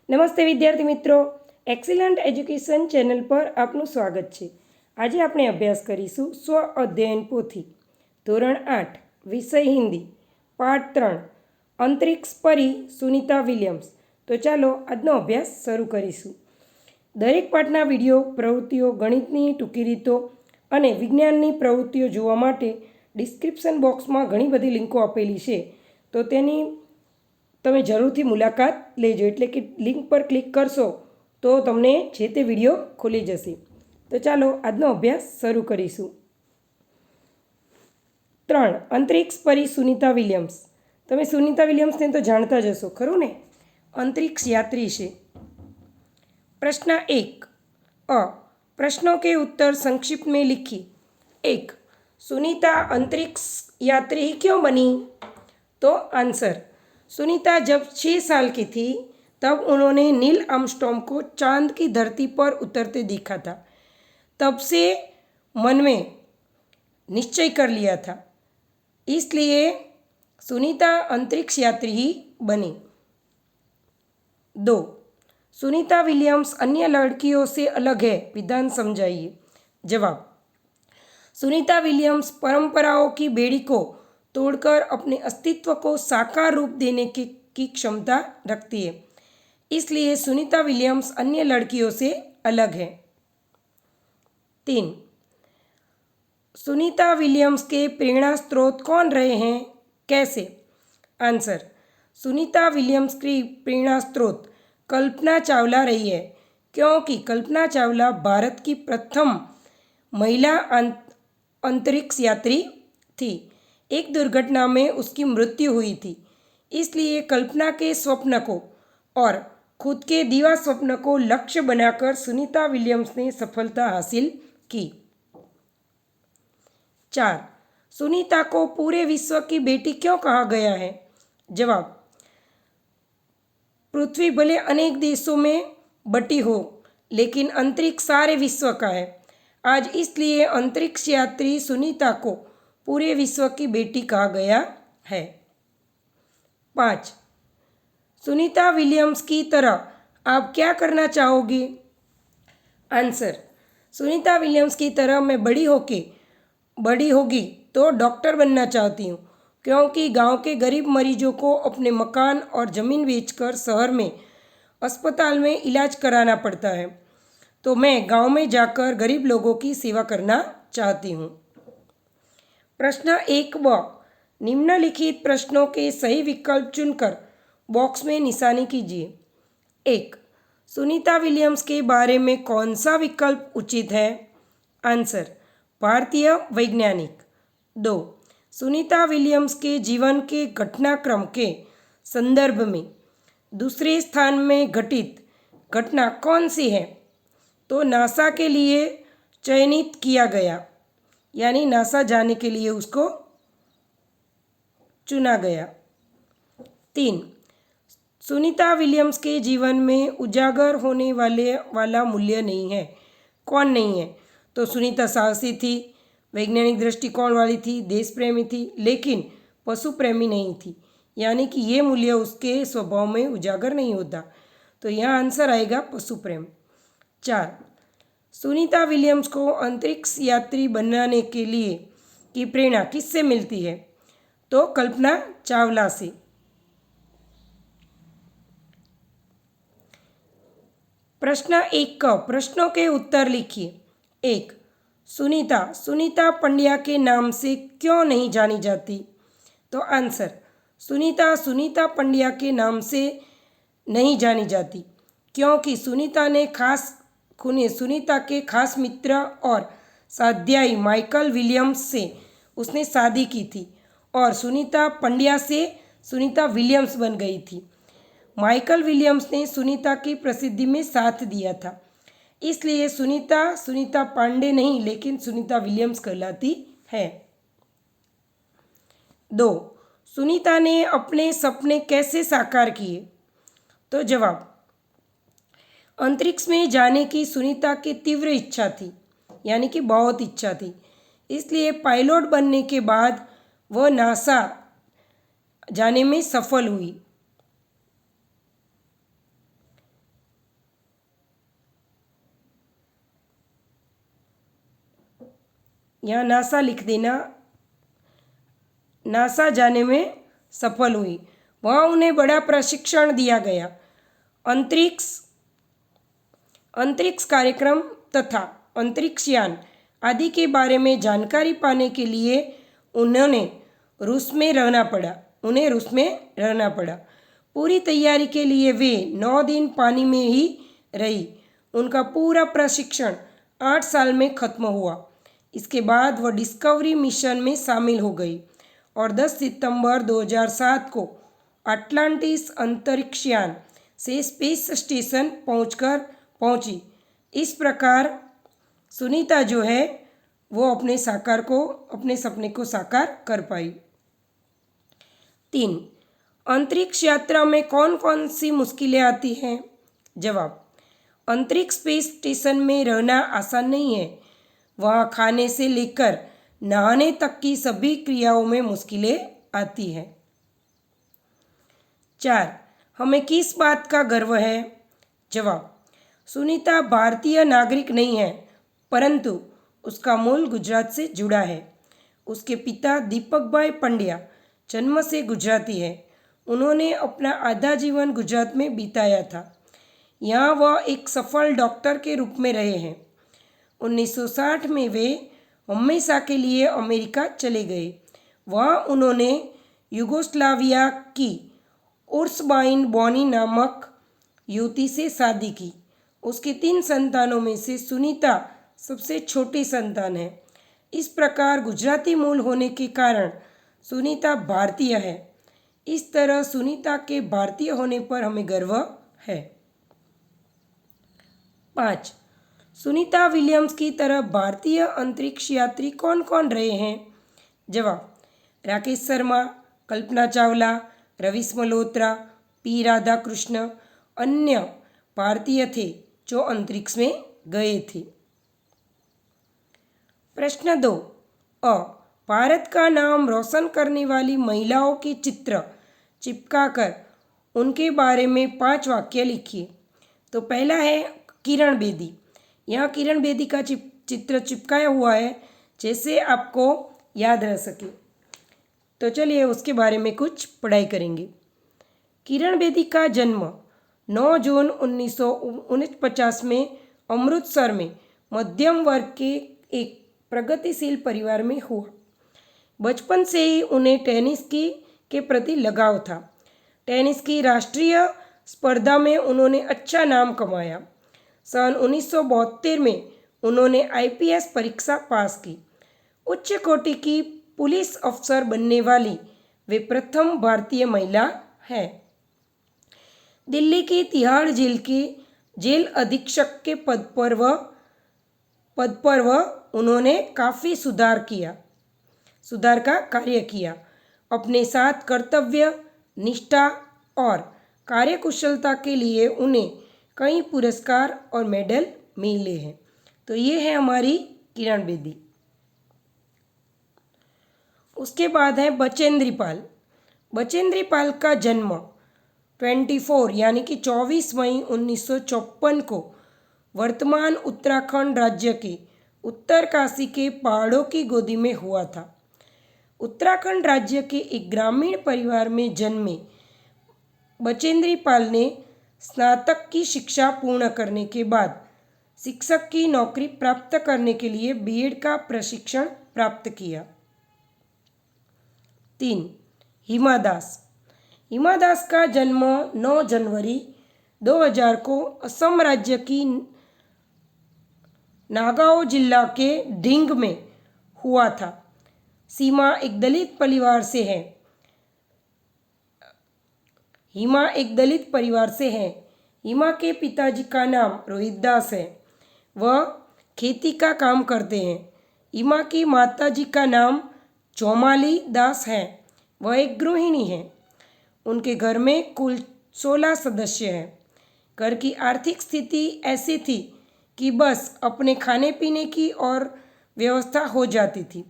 નમસ્તે વિદ્યાર્થી મિત્રો, એક્સિલન્ટ એજ્યુકેશન ચેનલ પર આપનું સ્વાગત છે। આજે આપણે અભ્યાસ કરીશું સ્વ અધ્યયન પોથી ધોરણ 8 વિષય હિન્દી પાઠ 3 અંતરિક્ષ પરી સુનિતા વિલિયમ્સ। તો ચાલો આજનો અભ્યાસ શરૂ કરીશું। દરેક પાઠના વિડીયો, પ્રવૃત્તિઓ, ગણિતની ટૂંકી રીતો અને વિજ્ઞાનની પ્રવૃત્તિઓ જોવા માટે ડિસ્ક્રિપ્શન બોક્સમાં ઘણી બધી લિંકો આપેલી છે, તો તેની તમે જરૂરથી મુલાકાત લેજો। એટલે કે લિંક પર ક્લિક કરશો તો તમને જે તે વિડીયો ખુલી જશે। તો ચાલો આજનો અભ્યાસ શરૂ કરીશું। 3 અંતરિક્ષ પરી સુનિતા વિલિયમ્સ। તમે સુનિતા વિલિયમ્સને તો જાણતા જ હશો, ખરું ને? अंतरिक्ष यात्री છે। प्रश्न 1 अ प्रश्नों के उत्तर संक्षिप्त में लिखिए। 1 सुनीता अंतरिक्ष यात्री क्यों बनी? तो आंसर, सुनीता जब 6 साल की थी तब उन्होंने नील आर्मस्ट्रॉन्ग को चांद की धरती पर उतरते देखा था। तब से मन में निश्चय कर लिया था, इसलिए सुनीता अंतरिक्ष यात्री ही बनी। 2 सुनीता विलियम्स अन्य लड़कियों से अलग है, विधान समझाइए। जवाब, सुनीता विलियम्स परंपराओं की बेड़ी को तोड़कर अपने अस्तित्व को साकार रूप देने की क्षमता रखती है, इसलिए सुनीता विलियम्स अन्य लड़कियों से अलग है। 3 सुनीता विलियम्स के प्रेरणा स्रोत कौन रहे हैं, कैसे? आंसर, सुनीता विलियम्स की प्रेरणा स्रोत कल्पना चावला रही है, क्योंकि कल्पना चावला भारत की प्रथम महिला अंतरिक्ष यात्री थी। एक दुर्घटना में उसकी मृत्यु हुई थी, इसलिए कल्पना के स्वप्न को और खुद के दीवा स्वप्न को लक्ष्य बनाकर सुनीता विलियम्स ने सफलता हासिल की। 4 सुनीता को पूरे विश्व की बेटी क्यों कहा गया है? जवाब, पृथ्वी भले अनेक देशों में बटी हो, लेकिन अंतरिक्ष सारे विश्व का है। आज इसलिए अंतरिक्ष यात्री सुनीता को पूरे विश्व की बेटी कहा गया है। 5 सुनीता विलियम्स की तरह आप क्या करना चाहोगे? आंसर, सुनीता विलियम्स की तरह मैं बड़ी होगी तो डॉक्टर बनना चाहती हूँ, क्योंकि गांव के गरीब मरीजों को अपने मकान और ज़मीन बेचकर शहर में अस्पताल में इलाज कराना पड़ता है, तो मैं गांव में जाकर गरीब लोगों की सेवा करना चाहती हूँ। प्रश्न 1ब निम्नलिखित प्रश्नों के सही विकल्प चुनकर बॉक्स में निशानी कीजिए। 1 सुनीता विलियम्स के बारे में कौन सा विकल्प उचित है? आंसर, भारतीय वैज्ञानिक। 2 सुनीता विलियम्स के जीवन के घटनाक्रम के संदर्भ में दूसरे स्थान में घटित घटना कौन सी है? तो नासा के लिए चयनित किया गया, यानी नासा जाने के लिए उसको चुना गया। 3 सुनीता विलियम्स के जीवन में उजागर होने वाला मूल्य नहीं है। कौन नहीं है? तो सुनीता साहसी थी, वैज्ञानिक दृष्टिकोण वाली थी, देश प्रेमी थी, लेकिन पशु प्रेमी नहीं थी, यानी कि ये मूल्य उसके स्वभाव में उजागर नहीं होता। तो यहाँ आंसर आएगा पशु प्रेम। 4 सुनीता विलियम्स को अंतरिक्ष यात्री बनाने के लिए की प्रेरणा किससे मिलती है? तो कल्पना चावला से। प्रश्न 1 का प्रश्नों के उत्तर लिखिए। 1 सुनीता पंड्या के नाम से क्यों नहीं जानी जाती? तो आंसर, सुनीता पंड्या के नाम से नहीं जानी जाती, क्योंकि सुनीता के खास मित्र और स्वाध्यायी माइकल विलियम्स से उसने शादी की थी और सुनीता पंड्या से सुनीता विलियम्स बन गई थी। माइकल विलियम्स ने सुनीता की प्रसिद्धि में साथ दिया था, इसलिए सुनीता पांडे नहीं, लेकिन सुनीता विलियम्स कहलाती है। 2 सुनीता ने अपने सपने कैसे साकार किए? तो जवाब, अंतरिक्ष में जाने की सुनीता की तीव्र इच्छा थी, यानी कि बहुत इच्छा थी, इसलिए पायलट बनने के बाद वह नासा जाने में सफल हुई। यहाँ नासा लिख देना। नासा जाने में सफल हुई। वहाँ उन्हें बड़ा प्रशिक्षण दिया गया। अंतरिक्ष कार्यक्रम तथा अंतरिक्षयान आदि के बारे में जानकारी पाने के लिए उन्हें रूस में रहना पड़ा। पूरी तैयारी के लिए वे 9 दिन पानी में ही रही। उनका पूरा प्रशिक्षण 8 साल में खत्म हुआ। इसके बाद वह डिस्कवरी मिशन में शामिल हो गई और 10 सितंबर 2007 को अटलांटिस अंतरिक्षयान से स्पेस स्टेशन पहुंची। इस प्रकार सुनीता जो है वो अपने सपने को साकार कर पाई। 3. अंतरिक्ष यात्रा में कौन कौन सी मुश्किलें आती हैं? जवाब: अंतरिक्ष स्पेस स्टेशन में रहना आसान नहीं है। वहाँ खाने से लेकर नहाने तक की सभी क्रियाओं में मुश्किलें आती हैं। 4. हमें किस बात का गर्व है? जवाब: सुनीता भारतीय नागरिक नहीं है, परंतु उसका मूल गुजरात से जुड़ा है। उसके पिता दीपक भाई पंड्या जन्म से गुजराती है। उन्होंने अपना आधा जीवन गुजरात में बिताया था। यहाँ वह एक सफल डॉक्टर के रूप में रहे हैं। 1960 में वे हमेशा के लिए अमेरिका चले गए। वहाँ उन्होंने युगोस्लाविया की उर्सबाइन बोनी नामक युवती से शादी की। उसके 3 संतानों में से सुनीता सबसे छोटी संतान है। इस प्रकार गुजराती मूल होने के कारण सुनीता भारतीय है। इस तरह सुनीता के भारतीय होने पर हमें गर्व है। 5. सुनीता विलियम्स की तरह भारतीय अंतरिक्ष यात्री कौन कौन रहे हैं? जवाब: राकेश शर्मा, कल्पना चावला, रवीश मल्होत्रा, पी राधाकृष्ण अन्य भारतीय थे जो अंतरिक्ष में गए थे। प्रश्न 2. भारत का नाम रोशन करने वाली महिलाओं के चित्र चिपकाकर उनके बारे में 5 वाक्य लिखिए। तो पहला है किरण बेदी। यहाँ किरण बेदी का चित्र चिपकाया हुआ है, जैसे आपको याद रह सके। तो चलिए उसके बारे में कुछ पढ़ाई करेंगे। किरण बेदी का जन्म 9 जून 1949 में अमृतसर में मध्यम वर्ग के एक प्रगतिशील परिवार में हुआ। बचपन से ही उन्हें टेनिस के प्रति लगाव था। टेनिस की राष्ट्रीय स्पर्धा में उन्होंने अच्छा नाम कमाया। सन 1972 में उन्होंने आईपीएस परीक्षा पास की। उच्च कोटि की पुलिस अफसर बनने वाली वे प्रथम भारतीय महिला हैं। दिल्ली की तिहाड़ जेल के जेल अधीक्षक के पद पर उन्होंने काफ़ी सुधार का कार्य किया। अपने साथ कर्तव्य, निष्ठा और कार्यकुशलता के लिए उन्हें कई पुरस्कार और मेडल मिले हैं। तो ये है हमारी किरण बेदी। उसके बाद है बचेंद्री पाल। बचेंद्री पाल का जन्म 24 यानी कि 24 मई 1954 को वर्तमान उत्तराखंड राज्य के उत्तरकाशी के पहाड़ों की गोदी में हुआ था। उत्तराखंड राज्य के एक ग्रामीण परिवार में जन्मे बचेंद्री पाल ने स्नातक की शिक्षा पूर्ण करने के बाद शिक्षक की नौकरी प्राप्त करने के लिए बीएड का प्रशिक्षण प्राप्त किया। 3. हिमा दास। हिमा दास का जन्म 9 जनवरी 2000 को असम राज्य की नागाओं जिला के ढींग में हुआ था। हिमा एक दलित परिवार से है। हिमा के पिताजी का नाम रोहित दास है। वह खेती का काम करते हैं। हिमा की माताजी का नाम चौमाली दास है। वह एक गृहिणी है। उनके घर में कुल 16 सदस्य हैं। घर की आर्थिक स्थिति ऐसी थी कि बस अपने खाने पीने की और व्यवस्था हो जाती थी।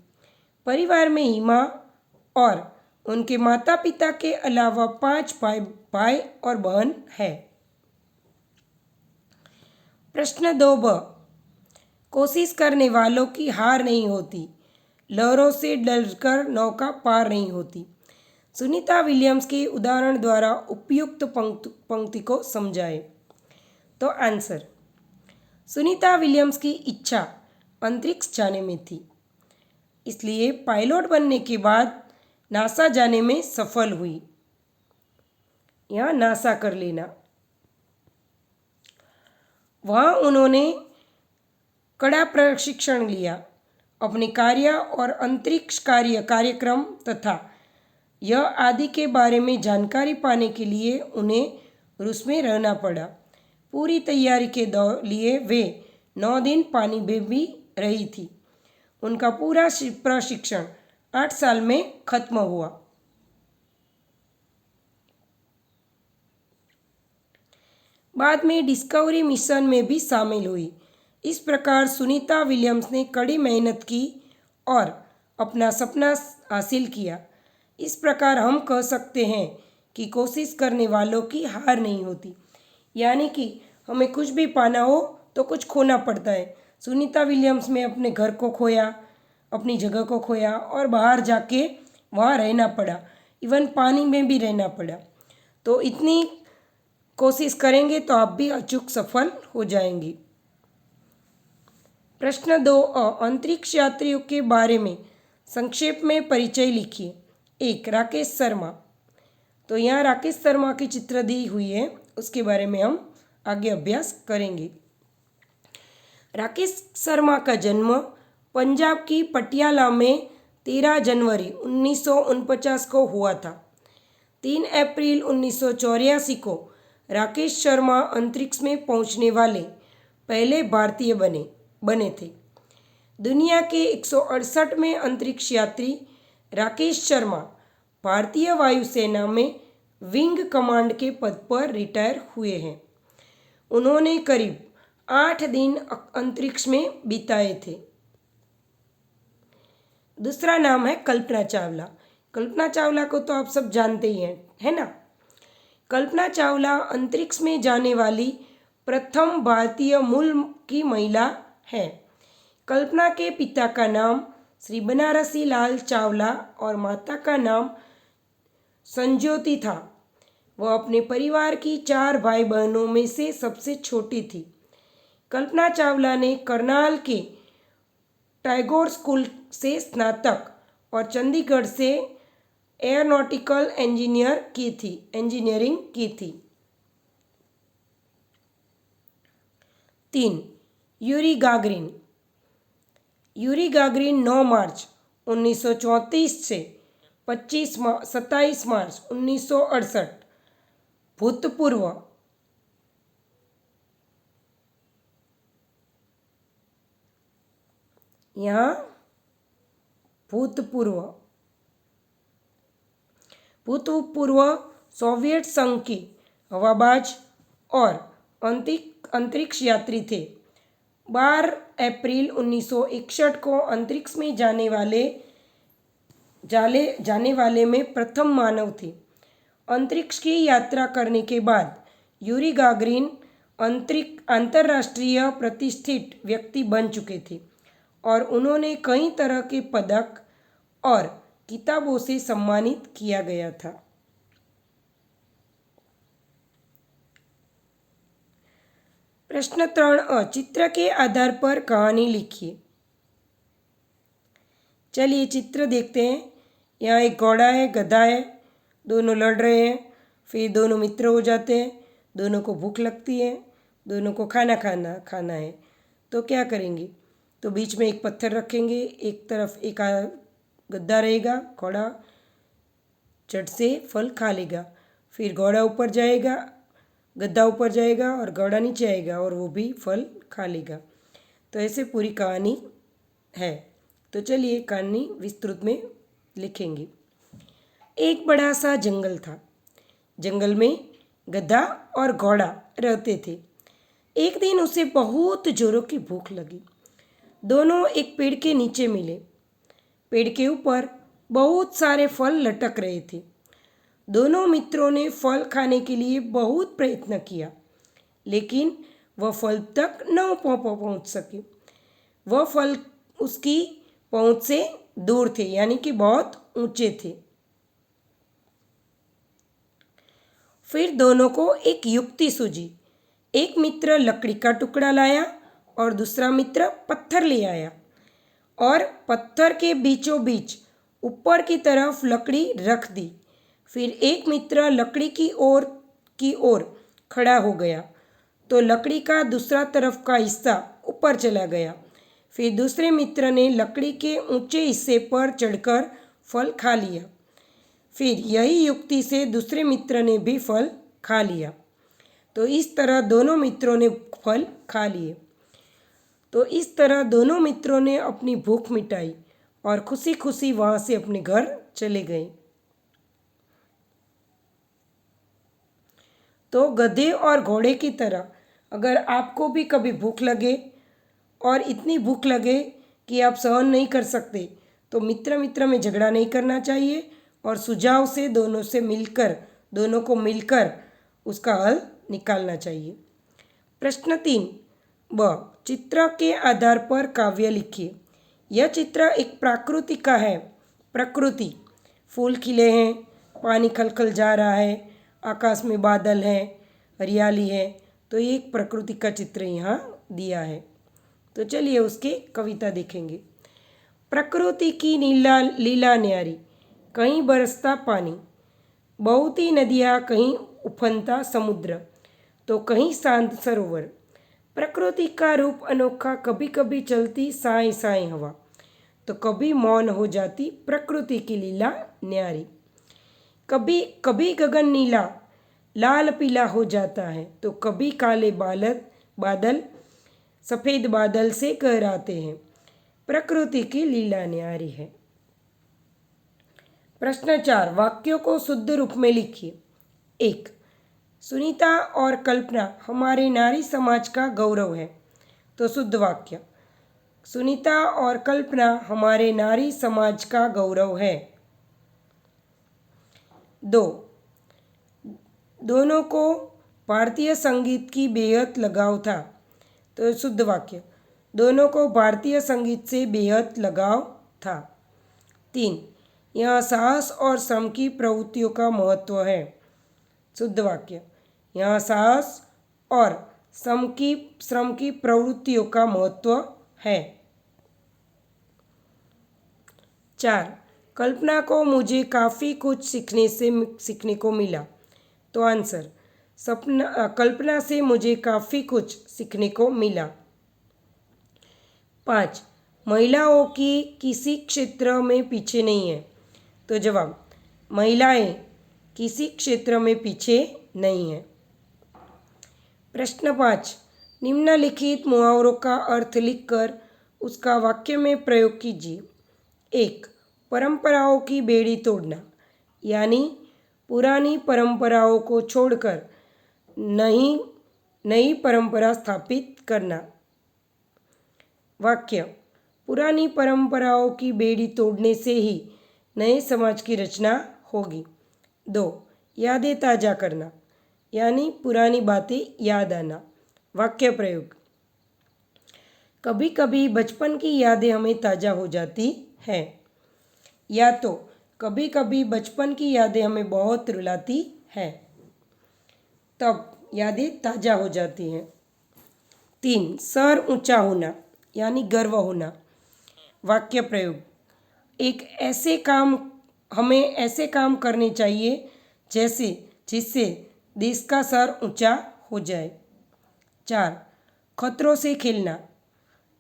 परिवार में हिमा और उनके माता पिता के अलावा 5 भाई और बहन है। प्रश्न 2 ब। कोशिश करने वालों की हार नहीं होती। लहरों से डरकर नौका पार नहीं होती। सुनीता विलियम्स के उदाहरण द्वारा उपयुक्त पंक्ति को समझाए। तो आंसर, सुनीता विलियम्स की इच्छा अंतरिक्ष जाने में थी, इसलिए पायलट बनने के बाद नासा जाने में सफल हुई। यहाँ नासा कर लेना। वहाँ उन्होंने कड़ा प्रशिक्षण लिया। अपने कार्य और अंतरिक्ष कार्यक्रम तथा यह आदि के बारे में जानकारी पाने के लिए उन्हें रूस में रहना पड़ा। पूरी तैयारी के लिए वे 9 दिन पानी में भी रही थी। उनका पूरा प्रशिक्षण 8 साल में खत्म हुआ। बाद में डिस्कवरी मिशन में भी शामिल हुई। इस प्रकार सुनीता विलियम्स ने कड़ी मेहनत की और अपना सपना हासिल किया। इस प्रकार हम कह सकते हैं कि कोशिश करने वालों की हार नहीं होती। यानी कि हमें कुछ भी पाना हो तो कुछ खोना पड़ता है। सुनीता विलियम्स ने अपने घर को खोया, अपनी जगह को खोया और बाहर जाके वहाँ रहना पड़ा, इवन पानी में भी रहना पड़ा। तो इतनी कोशिश करेंगे तो आप भी अचूक सफल हो जाएंगी। प्रश्न 2 अंतरिक्ष यात्रियों के बारे में संक्षेप में परिचय लिखिए। 1 राकेश शर्मा। तो यहाँ राकेश शर्मा की चित्र दी हुई है, उसके बारे में हम आगे अभ्यास करेंगे। राकेश शर्मा का जन्म पंजाब की पटियाला में 13 जनवरी 1949 को हुआ था। 3 अप्रैल 1984 को राकेश शर्मा अंतरिक्ष में पहुंचने वाले पहले भारतीय बने थे। दुनिया के 168वें अंतरिक्ष यात्री राकेश शर्मा भारतीय वायुसेना में विंग कमांड के पद पर रिटायर हुए हैं। उन्होंने करीब 8 दिन अंतरिक्ष में बिताए थे। दूसरा नाम है कल्पना चावला। कल्पना चावला को तो आप सब जानते ही हैं, है ना। कल्पना चावला अंतरिक्ष में जाने वाली प्रथम भारतीय मूल की महिला है। कल्पना के पिता का नाम श्री बनारसी लाल चावला और माता का नाम संज्योति था। वह अपने परिवार की 4 भाई बहनों में से सबसे छोटी थी। कल्पना चावला ने करनाल के टैगोर स्कूल से स्नातक और चंडीगढ़ से एयरोनॉटिकल इंजीनियरिंग की थी। 3 यूरी गागरिन। यूरी गागरिन 9 मार्च 1934 से 27 मार्च 1968 भूतपूर्व यहाँ भूतपूर्व सोवियत संघ की हवाबाज और अंतरिक्ष यात्री थे। 12 अप्रैल 1961 को अंतरिक्ष में जाने वाले में प्रथम मानव थे। अंतरिक्ष की यात्रा करने के बाद यूरी गागरिन अंतर्राष्ट्रीय प्रतिष्ठित व्यक्ति बन चुके थे और उन्होंने कई तरह के पदक और किताबों से सम्मानित किया गया था। प्रश्न 3 चित्र के आधार पर कहानी लिखिए। चलिए चित्र देखते हैं। यहाँ एक घोड़ा है, गधा है, दोनों लड़ रहे हैं, फिर दोनों मित्र हो जाते हैं, दोनों को भूख लगती है, दोनों को खाना है, तो क्या करेंगे? तो बीच में एक पत्थर रखेंगे, एक तरफ एक गद्दा रहेगा, घोड़ा झट से फल खा लेगा, फिर घोड़ा ऊपर जाएगा, गद्दा ऊपर जाएगा और घोड़ा नीचे आएगा और वो भी फल खा लेगा। तो ऐसे पूरी कहानी है। तो चलिए कहानी विस्तृत में लिखेंगे। एक बड़ा सा जंगल था। जंगल में गधा और घोड़ा रहते थे। एक दिन उसे बहुत जोरों की भूख लगी। दोनों एक पेड़ के नीचे मिले। पेड़ के ऊपर बहुत सारे फल लटक रहे थे। दोनों मित्रों ने फल खाने के लिए बहुत प्रयत्न किया, लेकिन वह फल तक न पहुंच सके। वह फल उसकी पहुंच से दूर थे, यानी कि बहुत ऊंचे थे। फिर दोनों को एक युक्ति सूझी। एक मित्र लकड़ी का टुकड़ा लाया और दूसरा मित्र पत्थर ले आया और पत्थर के बीचों बीच ऊपर की तरफ लकड़ी रख दी। फिर एक मित्र लकड़ी की ओर खड़ा हो गया तो लकड़ी का दूसरा तरफ का हिस्सा ऊपर चला गया। फिर दूसरे मित्र ने लकड़ी के ऊंचे हिस्से पर चढ़कर फल खा लिया। फिर यही युक्ति से दूसरे मित्र ने भी फल खा लिया। तो इस तरह दोनों मित्रों ने फल खा लिए। तो इस तरह दोनों मित्रों ने अपनी भूख मिटाई और खुशी खुशी वहाँ से अपने घर चले गए। तो गधे और घोड़े की तरह अगर आपको भी कभी भूख लगे और इतनी भूख लगे कि आप सहन नहीं कर सकते, तो मित्र मित्र में झगड़ा नहीं करना चाहिए और सुझाव से दोनों को मिलकर उसका हल निकालना चाहिए। प्रश्न 3 ब, चित्र के आधार पर काव्य लिखिए। यह चित्र एक प्रकृति का है। प्रकृति, फूल खिले हैं, पानी खलखल जा रहा है, आकाश में बादल है, हरियाली है। तो ये एक प्रकृति का चित्र यहाँ दिया है। तो चलिए उसकी कविता देखेंगे। प्रकृति की नीला लीला न्यारी, कहीं बरसता पानी, बहती नदियाँ, कहीं उफनता समुद्र, तो कहीं शांत सरोवर। प्रकृति का रूप अनोखा, कभी कभी चलती साई साई हवा, तो कभी मौन हो जाती प्रकृति की लीला न्यारी। कभी कभी गगन नीला लाल पीला हो जाता है, तो कभी काले बादल सफ़ेद बादल से कहराते हैं। प्रकृति की लीला न्यारी है। प्रश्न 4, वाक्यों को शुद्ध रूप में लिखिए। 1, सुनीता और कल्पना हमारे नारी समाज का गौरव है। तो शुद्ध वाक्य, सुनीता और कल्पना हमारे नारी समाज का गौरव है। 2, दोनों को भारतीय संगीत की बेहद लगाव था। तो शुद्ध वाक्य, दोनों को भारतीय संगीत से बेहद लगाव था। 3, यहाँ साहस और श्रम की प्रवृत्तियों का महत्व है। शुद्ध वाक्य, यहाँ साहस और श्रम की प्रवृत्तियों का महत्व है। 4, कल्पना को मुझे काफ़ी कुछ सीखने को मिला। तो आंसर, कल्पना से मुझे काफ़ी कुछ सीखने को मिला। 5, महिलाओं की किसी क्षेत्र में पीछे नहीं है। तो जवाब, महिलाएं किसी क्षेत्र में पीछे नहीं है। प्रश्न 5, निम्नलिखित मुहावरों का अर्थ लिखकर उसका वाक्य में प्रयोग कीजिए। 1, परंपराओं की बेड़ी तोड़ना, यानी पुरानी परंपराओं को छोड़कर नई परंपरा स्थापित करना। वाक्य, पुरानी परंपराओं की बेड़ी तोड़ने से ही नए समाज की रचना होगी। 2, यादें ताज़ा करना, यानी पुरानी बातें याद आना। वाक्य प्रयोग, कभी कभी बचपन की यादें हमें ताज़ा हो जाती हैं, या तो कभी कभी बचपन की यादें हमें बहुत रुलाती हैं, तब यादें ताज़ा हो जाती हैं। 3, सर ऊंचा होना, यानी गर्व होना। वाक्य प्रयोग, हमें ऐसे काम करने चाहिए जिससे देश का सर ऊंचा हो जाए। 4, खतरों से खेलना,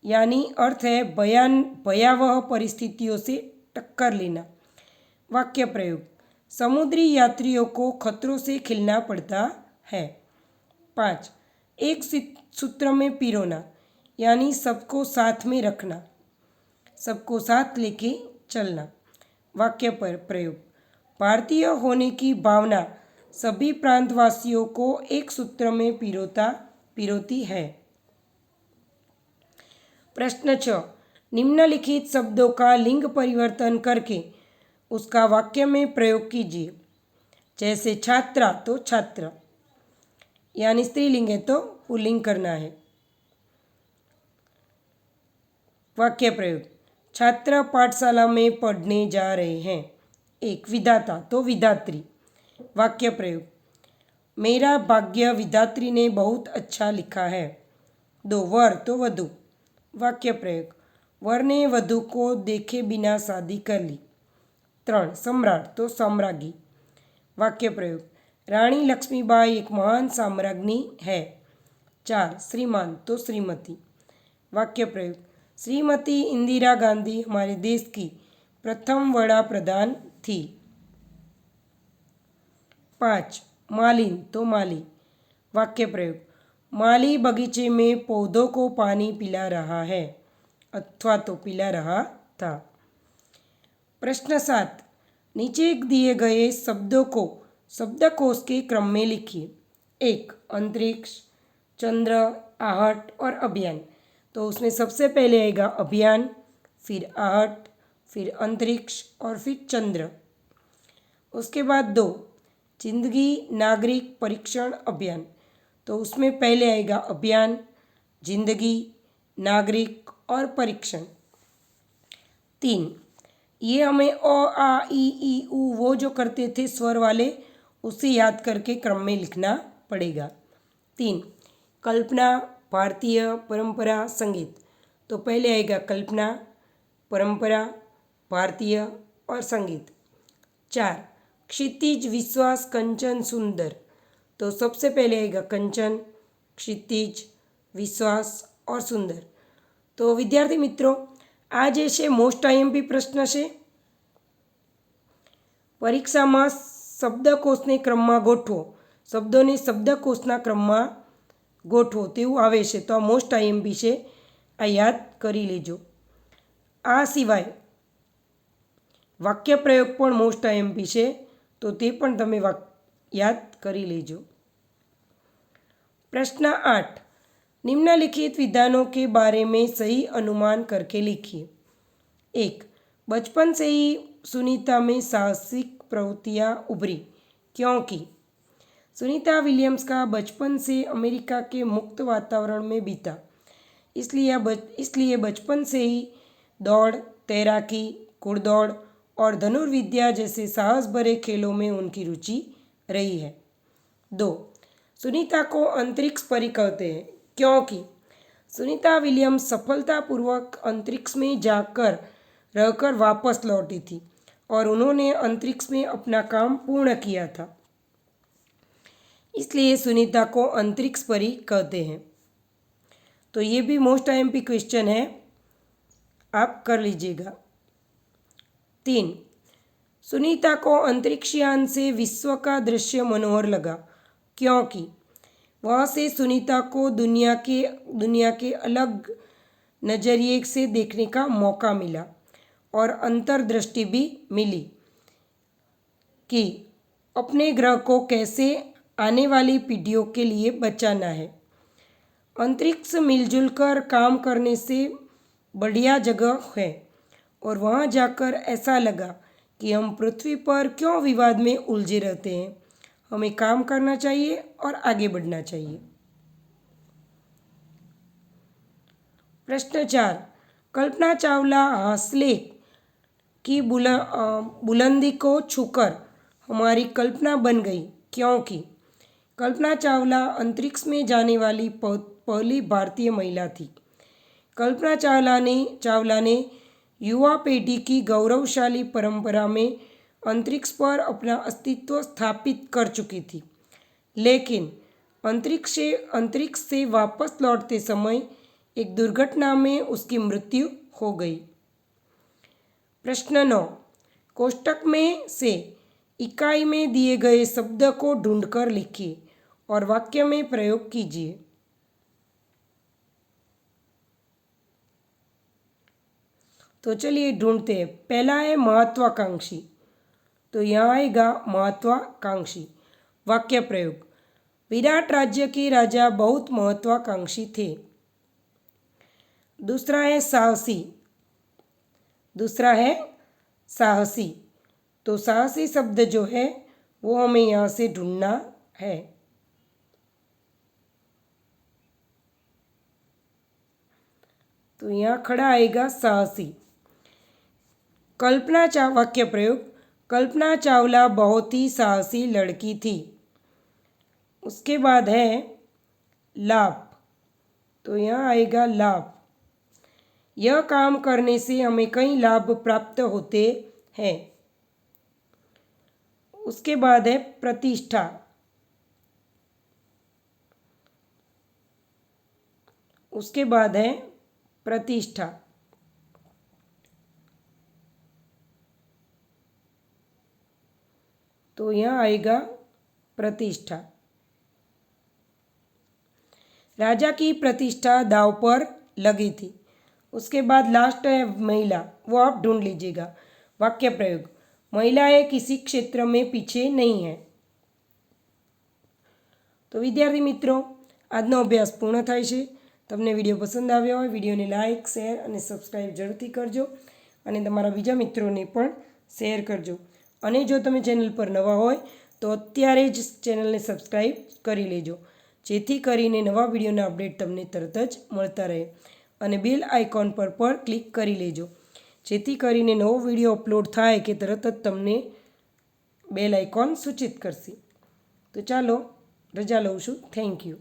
यानी अर्थ है भयावह परिस्थितियों से टक्कर लेना। वाक्य प्रयोग, समुद्री यात्रियों को खतरों से खेलना पड़ता है। 5, एक सूत्र में पिरोना, यानी सबको साथ में रखना, सबको साथ लेके चलना। वाक्य पर प्रयोग, भारतीय होने की भावना सभी प्रांतवासियों को एक सूत्र में पिरोती है। प्रश्न 6, निम्नलिखित शब्दों का लिंग परिवर्तन करके उसका वाक्य में प्रयोग कीजिए। जैसे छात्रा तो छात्र, यानी स्त्रीलिंग है तो पुल्लिंग करना है। वाक्य प्रयोग, छात्र पाठशाला में पढ़ने जा रहे हैं। एक विधाता तो विधात्री। वाक्य प्रयोग, मेरा भाग्य विधात्री ने बहुत अच्छा लिखा है। दो, वर तो वधु। वाक्य प्रयोग, वर ने वधु को देखे बिना शादी कर ली। त्रण, सम्राट तो साम्राज्ञी। वाक्य प्रयोग, रानी लक्ष्मीबाई एक महान साम्राज्ञी है। चार, श्रीमान तो श्रीमती। वाक्य प्रयोग, श्रीमती इंदिरा गांधी हमारे देश की प्रथम वड़ा प्रधान थी। पाँच, मालिन तो माली। वाक्य प्रयोग, माली बगीचे में पौधों को पानी पिला रहा है अथवा तो पिला रहा था। प्रश्न 7, नीचे दिए गए शब्दों को शब्दकोश के क्रम में लिखिए। एक, अंतरिक्ष, चंद्र, आहट और अभियान। तो उसमें सबसे पहले आएगा अभियान, फिर आहट, फिर अंतरिक्ष और फिर चंद्र। उसके बाद 2, जिंदगी, नागरिक, परीक्षण, अभियान। तो उसमें पहले आएगा अभियान, जिंदगी, नागरिक और परीक्षण। 3, ये हमें अ आ इ ई उ वो जो करते थे स्वर वाले, उसे याद करके क्रम में लिखना पड़ेगा। 3, कल्पना, भारतीय, परंपरा, संगीत। तो पहले आएगा कल्पना, परंपरा, भारतीय और संगीत। 4, क्षितिज, विश्वास, कंचन, सुंदर। तो सबसे पहले आएगा कंचन, क्षितिज, विश्वास और सुंदर। तो विद्यार्थी मित्रों, આ જે છે મોસ્ટ આઈએમપી પ્રશ્ન છે। પરીક્ષામાં શબ્દકોશને ક્રમમાં ગોઠવો, શબ્દોને શબ્દકોશના ક્રમમાં ગોઠવો તેવું આવે છે। તો આ મોસ્ટ આઈએમપી છે, આ યાદ કરી લેજો। આ સિવાય વાક્ય પ્રયોગ પણ મોસ્ટ આઈએમપી છે, તો તે પણ તમે યાદ કરી લેજો। प्रश्न 8, निम्नलिखित विधानों के बारे में सही अनुमान करके लिखिए। 1, बचपन से ही सुनीता में साहसिक प्रवृत्तियाँ उभरी क्योंकि सुनीता विलियम्स का बचपन से अमेरिका के मुक्त वातावरण में बीता, इसलिए बचपन से ही दौड़, तैराकी, घुड़दौड़ और धनुर्विद्या जैसे साहस भरे खेलों में उनकी रुचि रही है। 2, सुनीता को अंतरिक्ष परी कहते हैं क्योंकि सुनीता विलियम्स सफलतापूर्वक अंतरिक्ष में जाकर रहकर वापस लौटी थी और उन्होंने अंतरिक्ष में अपना काम पूर्ण किया था, इसलिए सुनीता को अंतरिक्ष परी कहते हैं। तो ये भी मोस्ट आईएमपी क्वेश्चन है, आप कर लीजिएगा। 3, सुनीता को अंतरिक्षयान से विश्व का दृश्य मनोहर लगा क्योंकि वहाँ से सुनीता को दुनिया के अलग नज़रिए से देखने का मौका मिला और अंतर्दृष्टि भी मिली कि अपने ग्रह को कैसे आने वाली पीढ़ियों के लिए बचाना है। अंतरिक्ष मिलजुल कर काम करने से बढ़िया जगह है और वहाँ जाकर ऐसा लगा कि हम पृथ्वी पर क्यों विवाद में उलझे रहते हैं, हमें काम करना चाहिए और आगे बढ़ना चाहिए। प्रश्न 4, कल्पना चावला हौसले की बुलंदी को छूकर हमारी कल्पना बन गई क्योंकि कल्पना चावला अंतरिक्ष में जाने वाली पहली भारतीय महिला थी। कल्पना चावला ने युवा पीढ़ी की गौरवशाली परंपरा में अंतरिक्ष पर अपना अस्तित्व स्थापित कर चुकी थी, लेकिन अंतरिक्ष से वापस लौटते समय एक दुर्घटना में उसकी मृत्यु हो गई। प्रश्न 9, कोष्टक में से इकाई में दिए गए शब्द को ढूंढकर लिखिए और वाक्य में प्रयोग कीजिए। तो चलिए ढूंढते हैं। पहला है महत्वाकांक्षी, तो यहाँ आएगा महत्वाकांक्षी। वाक्य प्रयोग, विराट राज्य के राजा बहुत महत्वाकांक्षी थे। दूसरा है साहसी, तो साहसी शब्द जो है वो हमें यहाँ से ढूंढना है। तो यहाँ खड़ा आएगा साहसी। वाक्य प्रयोग, कल्पना चावला बहुत ही साहसी लड़की थी। उसके बाद है लाभ, तो यहाँ आएगा लाभ। यह काम करने से हमें कई लाभ प्राप्त होते हैं। उसके बाद है प्रतिष्ठा, उसके बाद है प्रतिष्ठा। तो यहाँ आएगा प्रतिष्ठा। राजा की प्रतिष्ठा दांव पर लगी थी। उसके बाद लास्ट है महिला, वो आप ढूंढ लीजिएगा। वाक्य प्रयोग, महिलाएं किसी क्षेत्र में पीछे नहीं है। तो विद्यार्थी मित्रों, આજનો અભ્યાસ પૂર્ણ થાય છે। તમને વિડીયો પસંદ આવ્યો હોય વિડીયોને લાઇક, શેર અને સબસ્ક્રાઈબ જરૂરથી કરજો અને તમારા બીજા મિત્રોને પણ શેર કરજો। અને જો તમે ચેનલ પર નવા હોય તો અત્યારે જ ચેનલને સબસ્ક્રાઈબ કરી લેજો, જેથી કરીને નવા વિડીયોના અપડેટ તમને તરત જ મળતા રહે। અને બેલ આઇકોન પર પણ ક્લિક કરી લેજો, જેથી કરીને નવો વિડીયો અપલોડ થાય કે તરત જ તમને બેલ આઇકોન સૂચિત કરશે। તો ચાલો રજા લઉં છું। Thank you.